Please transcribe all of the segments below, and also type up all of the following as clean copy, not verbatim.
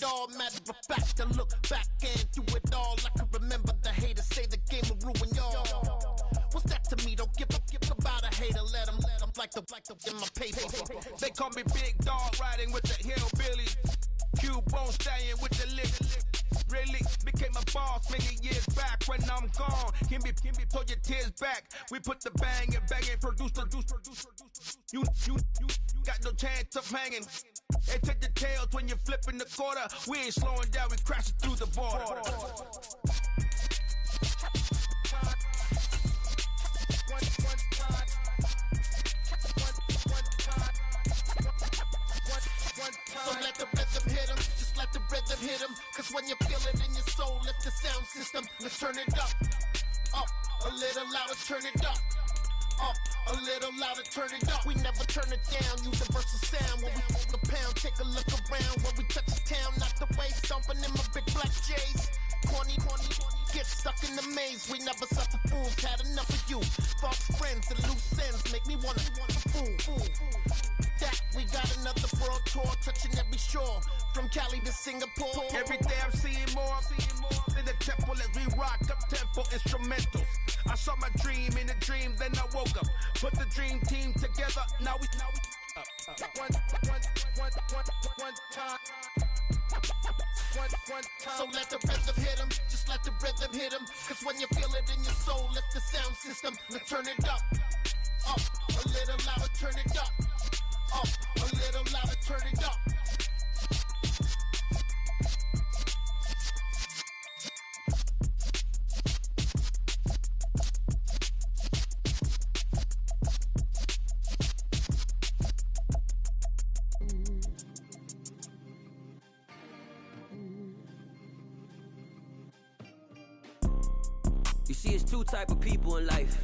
all. Matter of fact, I look back and do it all. I can remember the haters say the game will ruin y'all. What's that to me? Don't give about a hater. Let them like the in my paper. They call me Big Dog, riding with the hillbilly. Q-Bone stallion with the lick. Really became a boss many years back. When I'm gone, can be pull your tears back. We put the bang and produce. You got no chance of hanging. And take the tails when you're flipping the quarter. We ain't slowing down, we crashing through the border. So let the rhythm hit him, just let the rhythm hit him. Cause when you feel it in your soul, lift the sound system. Let's turn it up, a little louder, turn it up, a little louder, turn it up. We never turn it down, universal sound. When we hold the pound, take a look around. When we touch the town, not the way, stomping in my big black J's. Corny, get stuck in the maze. We never suffer fools, had enough of you. False friends and loose ends make me wanna fool. That we got another world tour, touching every shore, from Cali to Singapore. Every day I'm seeing more in the temple as we rock up tempo instrumentals. I saw my dream in a dream, then I woke up. Put the dream team together, now we one time. So let the rhythm hit him, just let the rhythm hit him. Cause when you feel it in your soul, lift the sound system. Let's turn it up, a little louder, turn it up, a little louder, turn it up. You see, it's two type of people in life.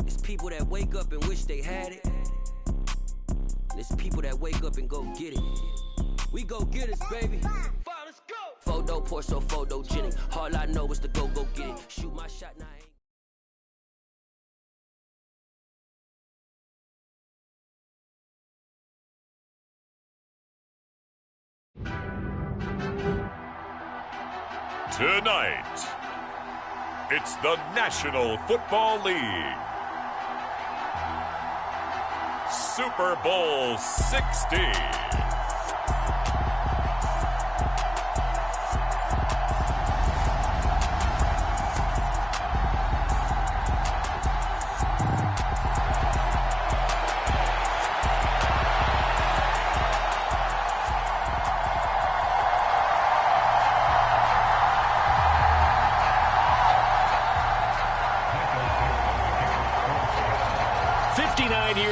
It's people that wake up and wish they had it. And it's people that wake up and go get it. We go get it, baby. Let's go. Photo, Porso, photogenic. All I know is to go get it. Shoot my shot, now I ain't. Tonight, it's the National Football League. Super Bowl 60.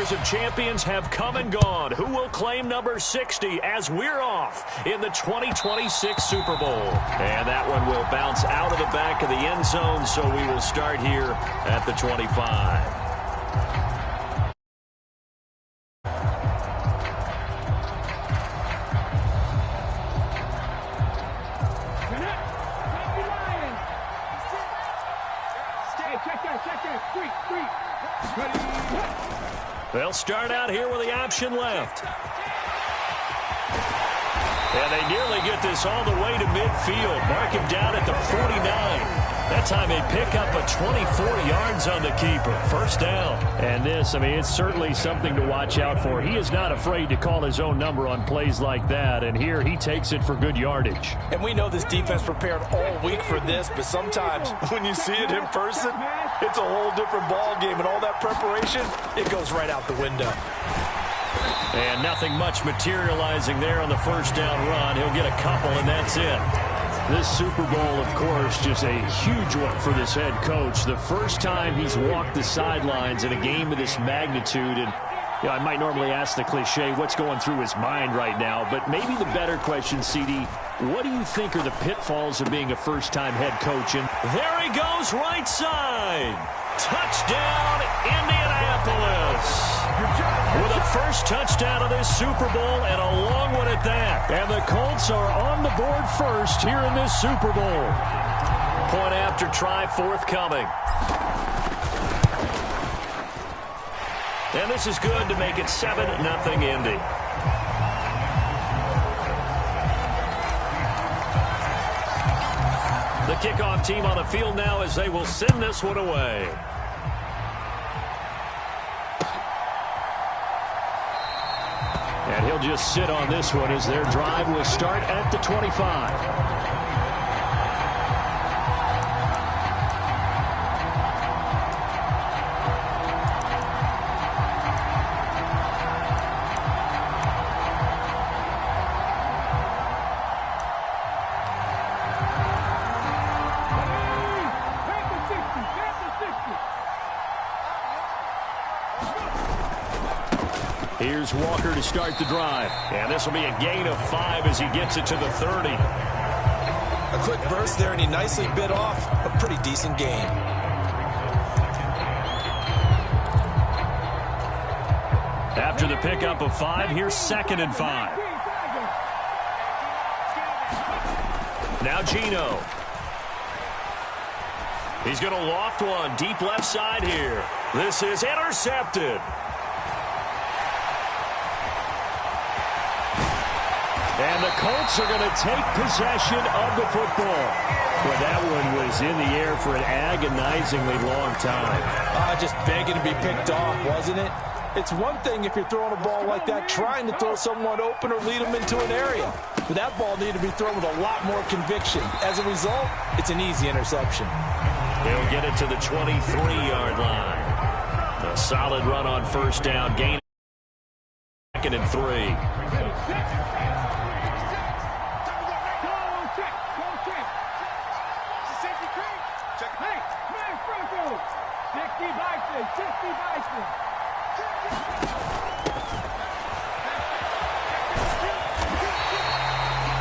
Of champions have come and gone. Who will claim number 60 as we're off in the 2026 Super Bowl? And that one will bounce out of the back of the end zone, so we will start here at the 25. They'll start out here with the option left. And they nearly get this all the way to midfield. Mark him down at the 49. That time they pick up a 24 yards on the keeper. First down. And this, I mean, it's certainly something to watch out for. He is not afraid to call his own number on plays like that. And here he takes it for good yardage. And we know this defense prepared all week for this, but sometimes when you see it in person, it's a whole different ball game. And all that preparation, it goes right out the window. And nothing much materializing there on the first down run. He'll get a couple, and that's it. This Super Bowl, of course, just a huge one for this head coach. The first time he's walked the sidelines in a game of this magnitude. And you know, I might normally ask the cliche, what's going through his mind right now? But maybe the better question, CD, what do you think are the pitfalls of being a first-time head coach? And there he goes, right side. Touchdown, Indianapolis. With a first touchdown of this Super Bowl, and a long one at that. And the Colts are on the board first here in this Super Bowl. Point after try forthcoming. And this is good to make it 7-0 Indy. The kickoff team on the field now as they will send this one away. And he'll just sit on this one as their drive will start at the 25. Here's Walker to start the drive. And this will be a gain of 5 as he gets it to the 30. A quick burst there, and he nicely bit off a pretty decent gain. After the pickup of 5, here's 2nd and 5. Now Gino. He's going to loft one deep left side here. This is intercepted. And the Colts are going to take possession of the football. Well, that one was in the air for an agonizingly long time. Just begging to be picked off, wasn't it? It's one thing if you're throwing a ball like that, trying to throw someone open or lead them into an area. But that ball needed to be thrown with a lot more conviction. As a result, it's an easy interception. He'll get it to the 23-yard line. A solid run on first down. Gain 2nd and 3.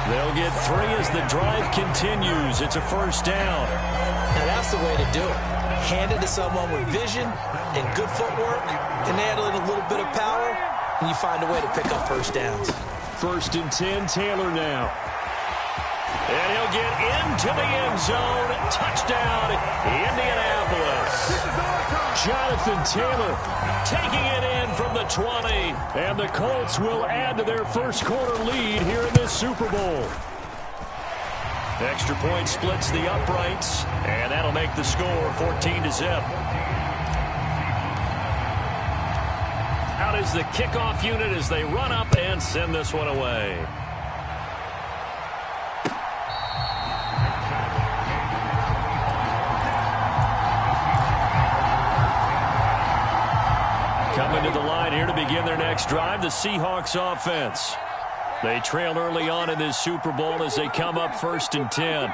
They'll get 3 as the drive continues. It's a first down. Now that's the way to do it. Hand it to someone with vision and good footwork, and add in a little bit of power, and you find a way to pick up first downs. 1st and 10, Taylor now. And he'll get into the end zone. Touchdown, Indianapolis. Jonathan Taylor taking it in from the 20. And the Colts will add to their first quarter lead here in this Super Bowl. Extra point splits the uprights, and that'll make the score 14-0. Out is the kickoff unit as they run up and send this one away. Coming to the line here to begin their next drive, the Seahawks offense. They trail early on in this Super Bowl as they come up 1st and 10.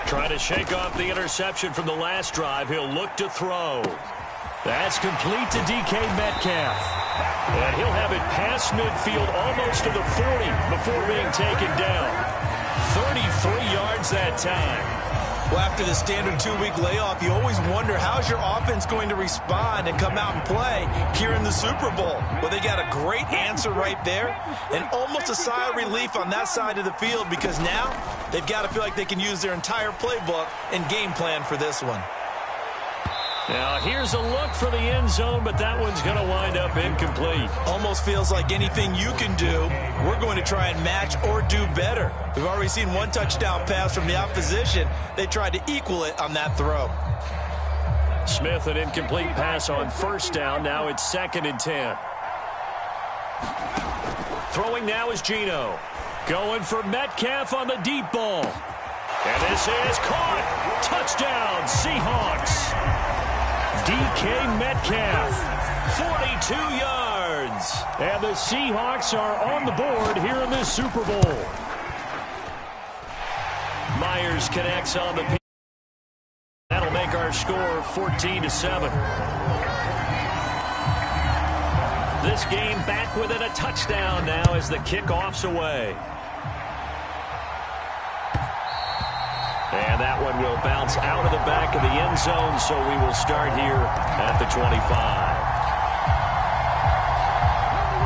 Trying to shake off the interception from the last drive. He'll look to throw. That's complete to DK Metcalf. And he'll have it past midfield almost to the 40 before being taken down. 33 yards that time. Well, after the standard 2-week layoff, you always wonder how's your offense going to respond and come out and play here in the Super Bowl. Well, they got a great answer right there and almost a sigh of relief on that side of the field because now they've got to feel like they can use their entire playbook and game plan for this one. Now, here's a look for the end zone, but that one's going to wind up incomplete. Almost feels like anything you can do, we're going to try and match or do better. We've already seen one touchdown pass from the opposition. They tried to equal it on that throw. Smith, an incomplete pass on first down. Now it's 2nd and 10. Throwing now is Gino. Going for Metcalf on the deep ball. And this is caught. Touchdown, Seahawks. DK Metcalf, 42 yards. And the Seahawks are on the board here in this Super Bowl. Myers connects on the pitch. That'll make our score 14-7. This game back within a touchdown now as the kickoff's away. And that one will bounce out of the back of the end zone, so we will start here at the 25.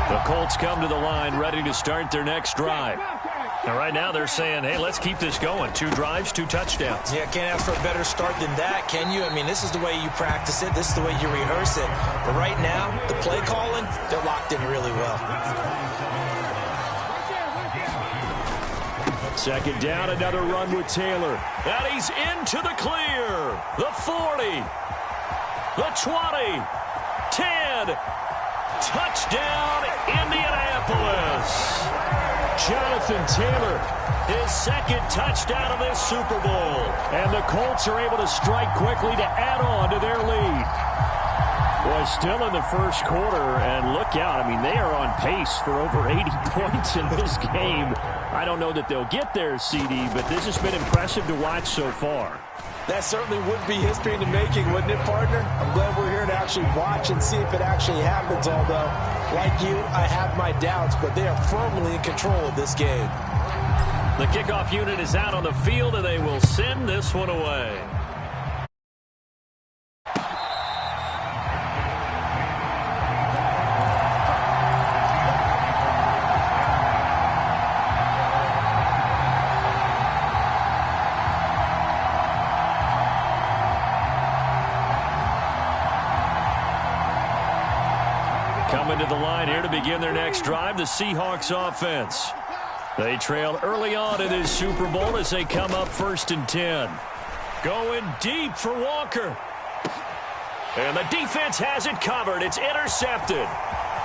The Colts come to the line ready to start their next drive. And right now they're saying, hey, let's keep this going. 2 drives, 2 touchdowns. Yeah, can't ask for a better start than that, can you? I mean, this is the way you practice it. This is the way you rehearse it. But right now, the play calling, they're locked in really well. Second down, another run with Taylor. And he's into the clear. The 40. The 20. 10. Touchdown, Indianapolis. Jonathan Taylor, his second touchdown of this Super Bowl. And the Colts are able to strike quickly to add on to their lead. Boy, still in the first quarter, and look out. I mean, they are on pace for over 80 points in this game. I don't know that they'll get there, CD, but this has been impressive to watch so far. That certainly would be history in the making, wouldn't it, partner? I'm glad we're here to actually watch and see if it actually happens, although, like you, I have my doubts, but they are firmly in control of this game. The kickoff unit is out on the field, and they will send this one away. Coming to the line here to begin their next drive, the Seahawks offense. They trail early on in this Super Bowl as they come up 1st and 10. Going deep for Walker. And the defense has it covered. It's intercepted.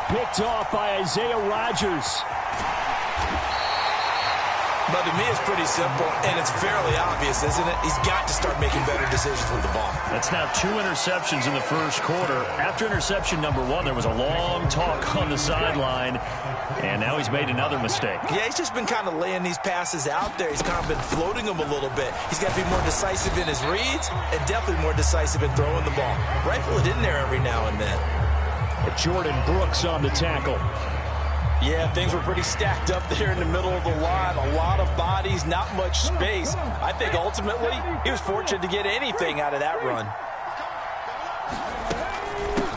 Picked off by Isaiah Rodgers. But to me, it's pretty simple, and it's fairly obvious, isn't it? He's got to start making better decisions with the ball. That's now 2 interceptions in the first quarter. After interception number 1, there was a long talk on the sideline, and now he's made another mistake. Yeah, he's just been kind of laying these passes out there. He's kind of been floating them a little bit. He's got to be more decisive in his reads and definitely more decisive in throwing the ball. Rifle it in there every now and then. Jordan Brooks on the tackle. Yeah, things were pretty stacked up there in the middle of the line. A lot of bodies, not much space. I think ultimately he was fortunate to get anything out of that run.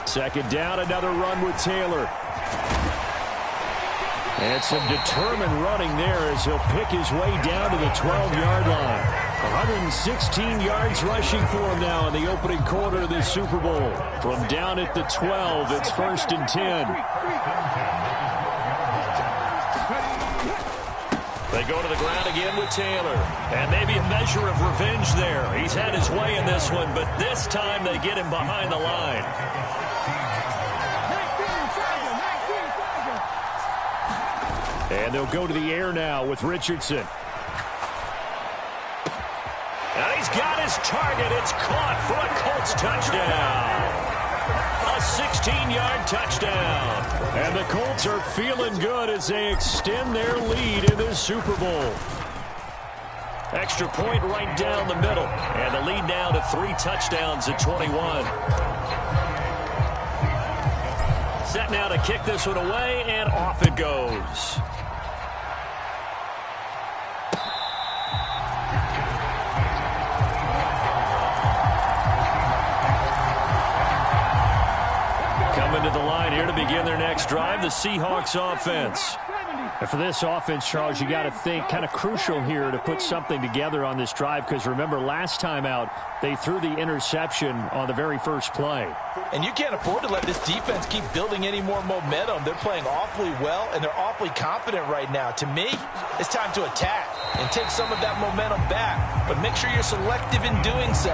Second down, another run with Taylor. And some determined running there as he'll pick his way down to the 12-yard line. 116 yards rushing for him now in the opening quarter of this Super Bowl. From down at the 12, it's 1st and 10. They go to the ground again with Taylor. And maybe a measure of revenge there. He's had his way in this one, but this time they get him behind the line. And they'll go to the air now with Richardson. And he's got his target. It's caught for a Colts touchdown. A 16-yard touchdown. And the Colts are feeling good as they extend their lead in this Super Bowl. Extra point right down the middle. And the lead now to 3 touchdowns at 21. Set now to kick this one away, and off it goes. Coming to the line here to begin their next drive, the Seahawks offense. And for this offense, Charles, you got to think kind of crucial here to put something together on this drive, because remember, last time out, they threw the interception on the very first play. And you can't afford to let this defense keep building any more momentum. They're playing awfully well, and they're awfully confident right now. To me, it's time to attack and take some of that momentum back. But make sure you're selective in doing so.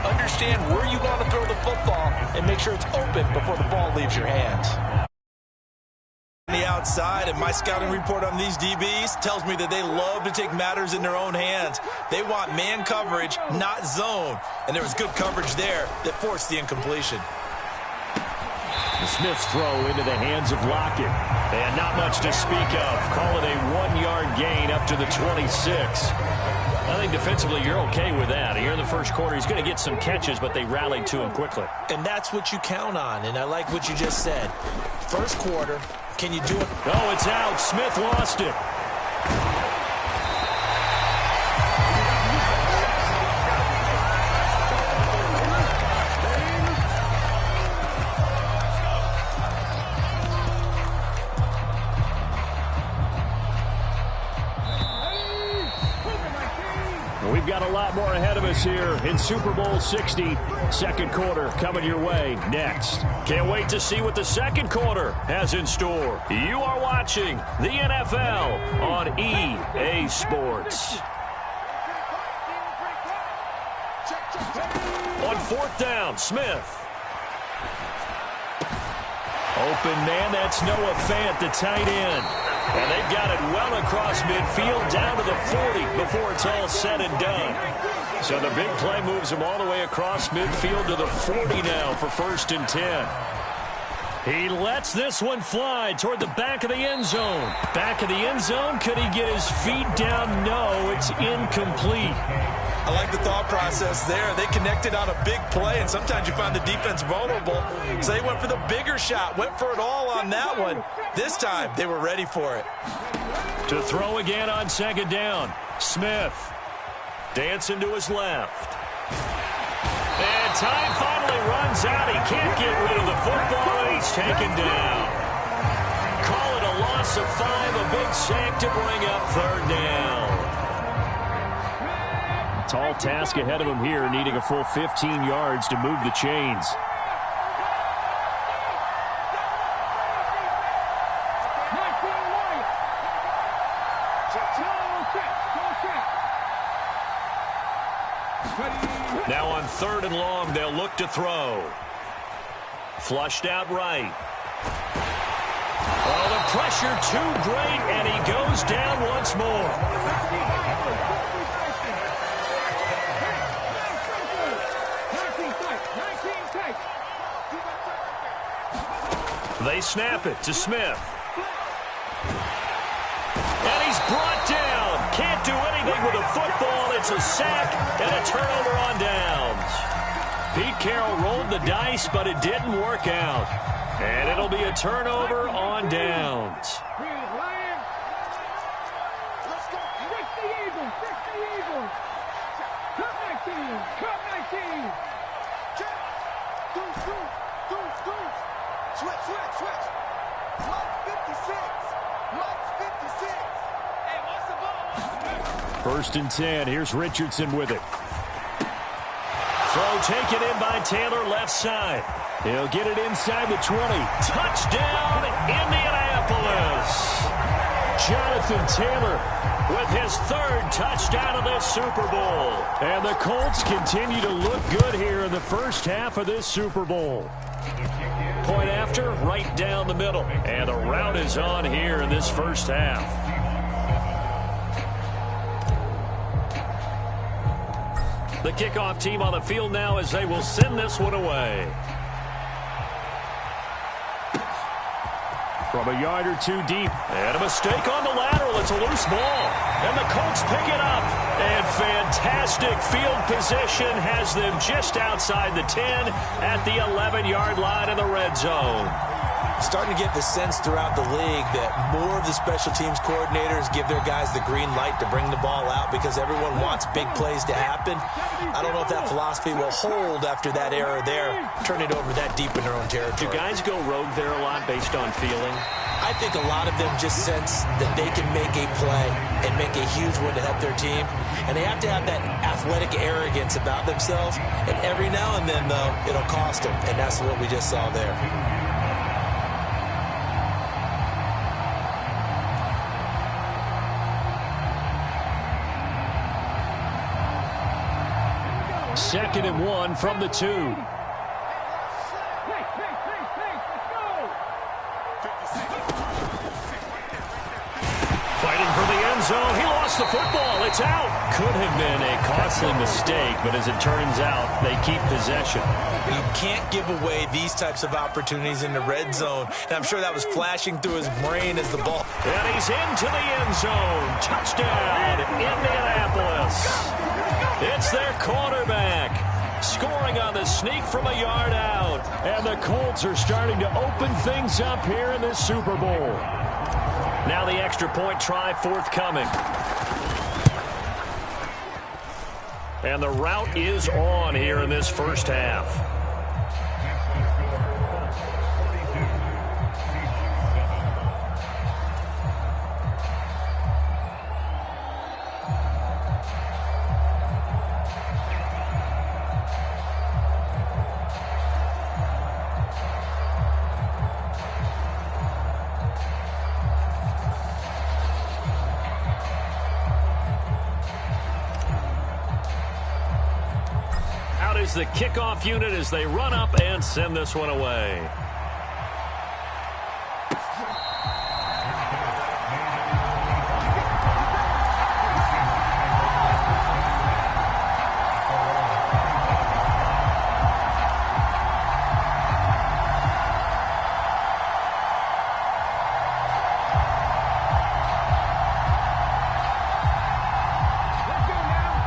Understand where you want to throw the football and make sure it's open before the ball leaves your hands. The outside, and my scouting report on these DBs tells me that they love to take matters in their own hands. They want man coverage, not zone. And there was good coverage there that forced the incompletion. The Smith's throw into the hands of Lockett. And not much to speak of. Call it a 1-yard gain up to the 26. I think defensively you're okay with that. Here in the first quarter, he's going to get some catches, but they rallied to him quickly. And that's what you count on, and I like what you just said. First quarter, can you do it? Oh, it's out. Smith lost it. we've got a lot more ahead of us here in Super Bowl 60. Second quarter coming your way next. Can't wait to see what the second quarter has in store. You are watching the NFL on EA Sports. On fourth down, Smith. Open man, that's Noah Fant, the tight end. And they've got it well across midfield, down to the 40 before it's all said and done. So the big play moves him all the way across midfield to the 40 now for 1st and 10. He lets this one fly toward the back of the end zone. Back of the end zone, could he get his feet down? No, it's incomplete. I like the thought process there. They connected on a big play, and sometimes you find the defense vulnerable. So they went for the bigger shot, went for it all on that one. This time, they were ready for it. To throw again on second down. Smith dancing to his left. And time finally runs out. He can't get rid of the football, and he's taken down. Call it a loss of 5, a big sack to bring up third down. Tall task ahead of him here, needing a full 15 yards to move the chains. Now on 3rd and long, they'll look to throw. Flushed out right. Oh, the pressure too great, and he goes down once more. They snap it to Smith. And he's brought down. Can't do anything with a football. It's a sack and a turnover on downs. Pete Carroll rolled the dice, but it didn't work out. And it'll be a turnover on downs. First and 10. Here's Richardson with it. Throw taken in by Taylor, left side. He'll get it inside the 20. Touchdown, Indianapolis. Jonathan Taylor with his 3rd touchdown of this Super Bowl. And the Colts continue to look good here in the first half of this Super Bowl. Point after, right down the middle. And the route is on here in this first half. The kickoff team on the field now as they will send this one away. From a yard or two deep. And a mistake on the lateral. It's a loose ball. And the Colts pick it up. And fantastic field position has them just outside the 10 at the 11-yard line in the red zone. Starting to get the sense throughout the league that more of the special teams coordinators give their guys the green light to bring the ball out because everyone wants big plays to happen. I don't know if that philosophy will hold after that error there. Turn it over that deep in their own territory. Do guys go rogue there a lot based on feeling? I think a lot of them just sense that they can make a play and make a huge one to help their team. And they have to have that athletic arrogance about themselves. And every now and then, though, it'll cost them. And that's what we just saw there. Second and 1 from the 2. Fighting for the end zone. He lost the football. It's out. Could have been a costly mistake, but as it turns out, they keep possession. You can't give away these types of opportunities in the red zone. And I'm sure that was flashing through his brain as the ball. And he's into the end zone. Touchdown, Indianapolis. It's their quarterback. Scoring on the sneak from a yard out. And the Colts are starting to open things up here in this Super Bowl. Now the extra point try forthcoming. And the route is on here in this first half. deploys the kickoff unit as they run up and send this one away.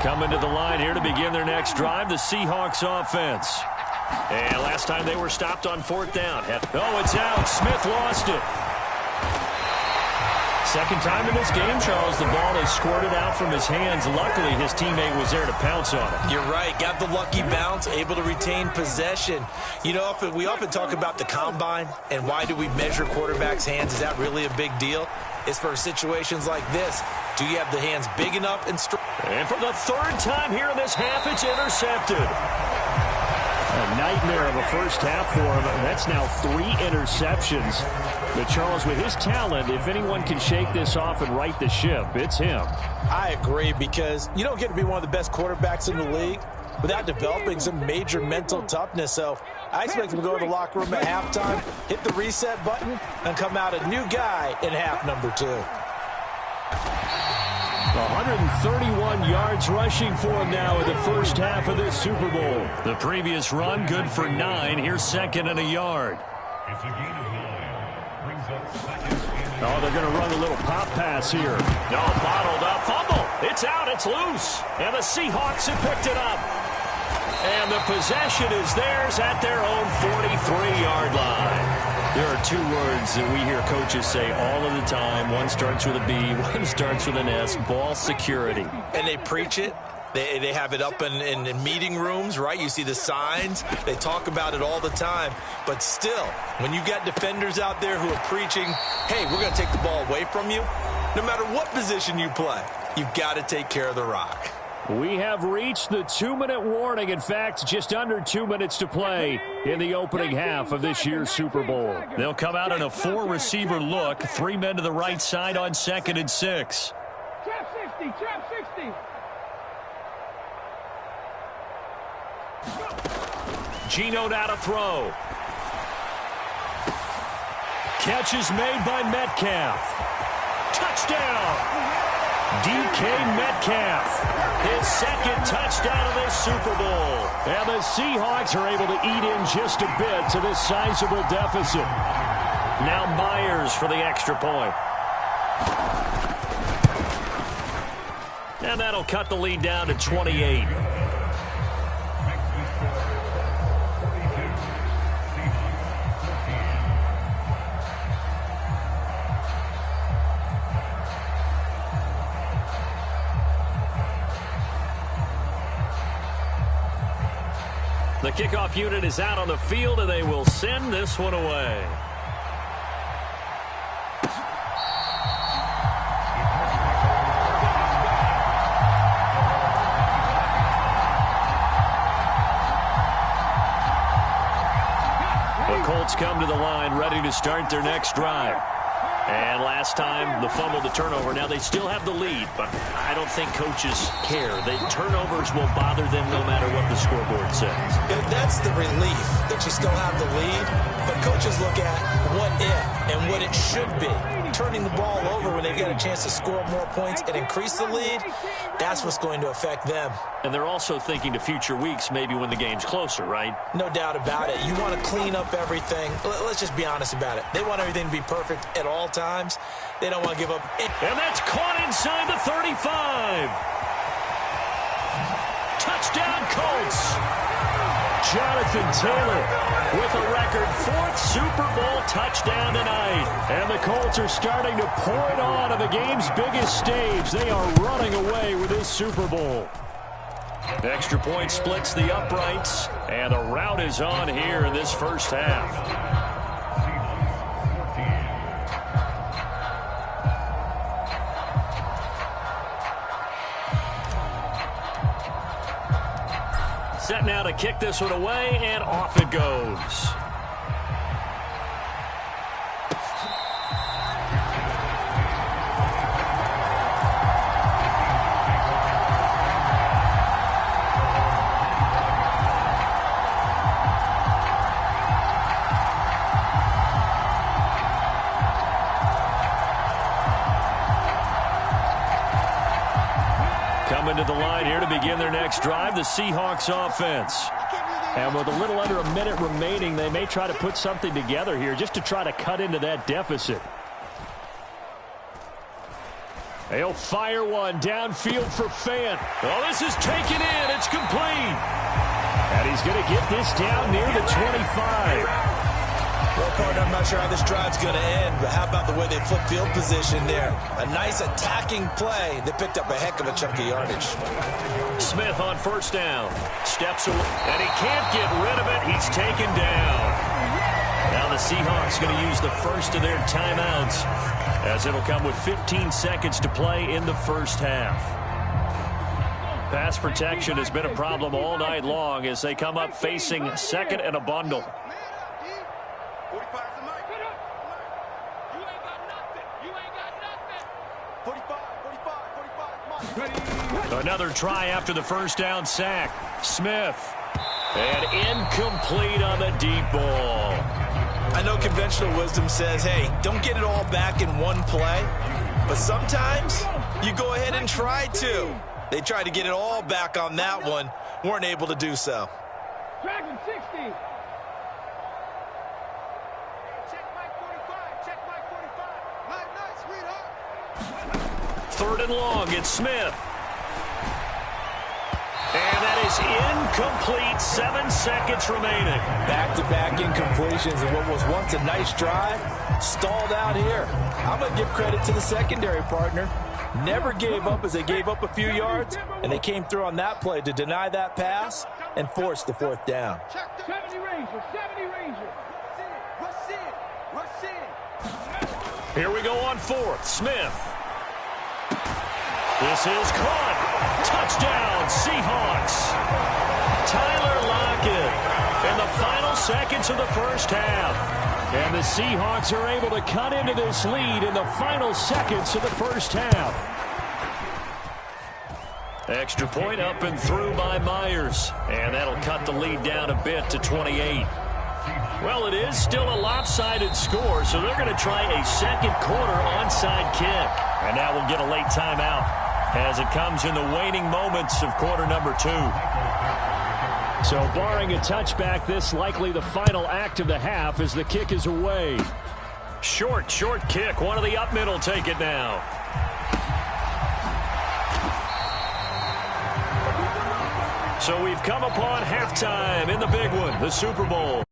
Coming to the line here to begin their next drive, the Seahawks offense. And last time they were stopped on 4th down. Oh, it's out. Smith lost it. Second time in this game, Charles, the ball is squirted out from his hands. Luckily, his teammate was there to pounce on it. You're right. Got the lucky bounce, able to retain possession. You know, we often talk about the combine and why do we measure quarterbacks' hands. Is that really a big deal? It's for situations like this. Do you have the hands big enough and strong? And for the 3rd time here in this half, it's intercepted. A nightmare of a first half for him. That's now 3 interceptions. But Charles, with his talent, if anyone can shake this off and right the ship, it's him. I agree, because you don't get to be one of the best quarterbacks in the league without developing some major mental toughness. So I expect him to go to the locker room at halftime, hit the reset button, and come out a new guy in half number 2. 131 yards rushing for him now in the first half of this Super Bowl. The previous run, good for 9. Here's 2nd and a yard. It's a gain of 9. Brings up 2nd. Oh, they're going to run a little pop pass here. No, bottled up. Fumble. It's out. It's loose. And the Seahawks have picked it up. And the possession is theirs at their own 43-yard line. There are 2 words that we hear coaches say all of the time. One starts with a B, one starts with an S, ball security. And they preach it. They have it up in meeting rooms, right? You see the signs. They talk about it all the time. But still, when you've got defenders out there who are preaching, hey, we're going to take the ball away from you, no matter what position you play, you've got to take care of the rock. We have reached the 2-minute warning. In fact, just under 2 minutes to play in the opening half of this year's Super Bowl. They'll come out in a 4-receiver look. 3 men to the right side on 2nd and 6. Trap 60, trap 60. Geno now to throw. Catch is made by Metcalf. Touchdown! DK Metcalf, his 2nd touchdown of this Super Bowl. And the Seahawks are able to eat in just a bit to this sizable deficit. Now Myers for the extra point. And that'll cut the lead down to 28. The kickoff unit is out on the field, and they will send this one away. The Colts come to the line, ready to start their next drive. And last time, the fumble, the turnover. Now, they still have the lead, but I don't think coaches care. The turnovers will bother them no matter what the scoreboard says. Yeah, that's the relief, that you still have the lead. But coaches look at what if and what it should be. Turning the ball over when they've got a chance to score more points and increase the lead, that's what's going to affect them. And they're also thinking to future weeks, maybe when the game's closer, right? No doubt about it. You want to clean up everything. Let's just be honest about it. They want everything to be perfect at all times. They don't want to give up. And that's caught inside the 35. Touchdown, Colts. Jonathan Taylor with a record 4th Super Bowl touchdown tonight. And the Colts are starting to pour it on the game's biggest stage. They are running away with this Super Bowl. Extra point splits the uprights, and the rout is on here in this first half. Set now to kick this one away, and off it goes. coming to the line here to begin their next drive, the Seahawks offense. And with a little under a minute remaining, they may try to put something together here just to try to cut into that deficit. They'll fire one downfield for Fant. Oh, this is taken in. It's complete. And he's going to get this down near the 25. Well, partner, I'm not sure how this drive's going to end, but how about the way they flip field position there? A nice attacking play that picked up a heck of a chunk of yardage. Smith on first down. Steps away, and he can't get rid of it. He's taken down. Now the Seahawks going to use the first of their timeouts, as it'll come with 15 seconds to play in the first half. Pass protection has been a problem all night long as they come up facing second and a bundle. Another try after the first down sack. Smith. And incomplete on the deep ball. I know conventional wisdom says, hey, don't get it all back in one play. But sometimes you go ahead and try to. They tried to get it all back on that one. Weren't able to do so. Dragon 60. Check Mike 45. Check Mike 45. Nice, sweetheart. Third and long. It's Smith. And that is incomplete. 7 seconds remaining. Back-to-back incompletions and what was once a nice drive stalled out here. I'm going to give credit to the secondary partner. Never gave up as they gave up a few yards, and they came through on that play to deny that pass and force the fourth down. 70 Ranger, 70 Ranger. Rush in. Here we go on fourth. Smith. This is caught. Touchdown, Seahawks. Tyler Lockett in the final seconds of the first half. And the Seahawks are able to cut into this lead in the final seconds of the first half. Extra point up and through by Myers. And that'll cut the lead down a bit to 28. Well, it is still a lopsided score, so they're going to try a second quarter onside kick. And now we'll get a late timeout as it comes in the waning moments of quarter number 2. So barring a touchback, this likely the final act of the half as the kick is away. Short kick. One of the up middle take it now. So we've come upon halftime in the big one, the Super Bowl.